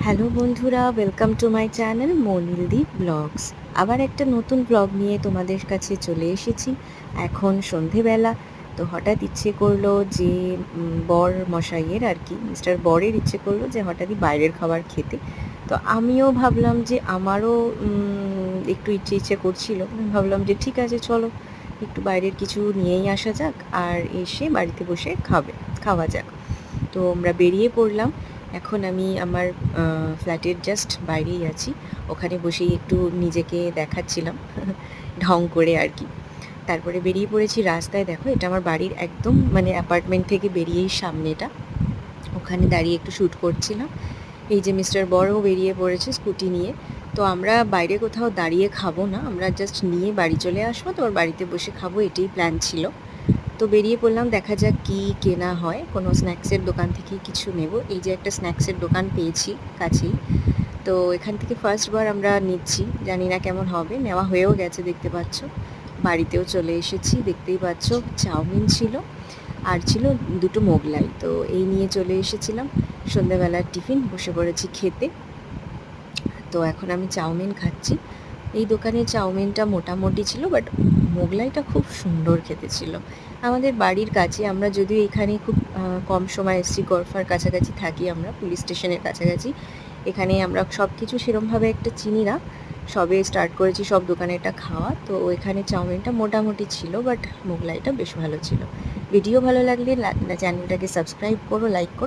Hello বন্ধুরা, welcome to my channel মনিলদি blogs. আবার একটা নতুন ব্লগ নিয়ে তোমাদের কাছে চলে এসেছি। এখন সন্ধেবেলা, তো হঠাৎ ইচ্ছে করলো যে বর মশাইয়ের আর কি মিস্টার বরের ইচ্ছে করলো যে হঠাৎই বাইরের খাবার খেতে। তো আমিও ভাবলাম যে আমারও একটু ইচ্ছে করছিল। আমি ভাবলাম যে ঠিক আছে, চলো একটু বাইরের কিছু নিয়েই আসা যাক, আর এসে বাড়িতে বসে খাওয়া যাক। তো আমরা বেরিয়ে পড়লাম। এখন আমি আমার ফ্ল্যাটের জাস্ট বাইরেই আছি। ওখানে বসেই একটু নিজেকে দেখাচ্ছিলাম ঢং করে আর কি। তারপরে বেরিয়ে পড়েছি রাস্তায়। দেখো, এটা আমার বাড়ির একদম মানে অ্যাপার্টমেন্ট থেকে বেরিয়েই সামনেটা। ওখানে দাঁড়িয়ে একটু শ্যুট করছিলাম। এই যে মিস্টার বড়ও বেরিয়ে পড়েছে স্কুটি নিয়ে। তো আমরা বাইরে কোথাও দাঁড়িয়ে খাবো না, আমরা জাস্ট নিয়ে বাড়ি চলে আসবো, তো ওর বাড়িতে বসে খাবো, এটাই প্ল্যান ছিল। তো বেরিয়ে পড়লাম, দেখা যাক কি কেনা হয়। কোনো স্ন্যাক্সের দোকান থেকে কিছু নেব। এই যে একটা স্ন্যাক্সের দোকান পেয়েছি কাছেই, তো এখান থেকে ফার্স্টবার আমরা নিচ্ছি। জানি না কেমন হবে, নেওয়া হয়েও গেছে দেখতে পাচ্ছ। বাড়িতেও চলে এসেছি, দেখতেই পাচ্ছ। চাউমিন ছিল, আর ছিল দুটো মোগলাই। তো এই নিয়ে চলে এসেছিলাম। সন্ধ্যাবেলার টিফিন বসে পড়েছি খেতে। তো এখন আমি চাউমিন খাচ্ছি। এই দোকানের চাউমিনটা মোটামুটি ছিল, বাট মোগলাইটা খুব সুন্দর খেতে ছিল। আমাদের বাড়ির কাছে, আমরা যদিও এখানে খুব কম সময় এসেছি, গড়ফার কাছাকাছি থাকি আমরা, পুলিশ স্টেশনের কাছাকাছি। এখানে আমরা সব কিছু সেরমভাবে একটা চিনি না, সবে স্টার্ট করেছি সব দোকানে এটা খাওয়া। তো এখানে চাউমিনটা মোটামুটি ছিল, বাট মোগলাইটা বেশ ভালো ছিল। ভিডিও ভালো লাগলে চ্যানেলটাকে সাবস্ক্রাইব করো, লাইক করো।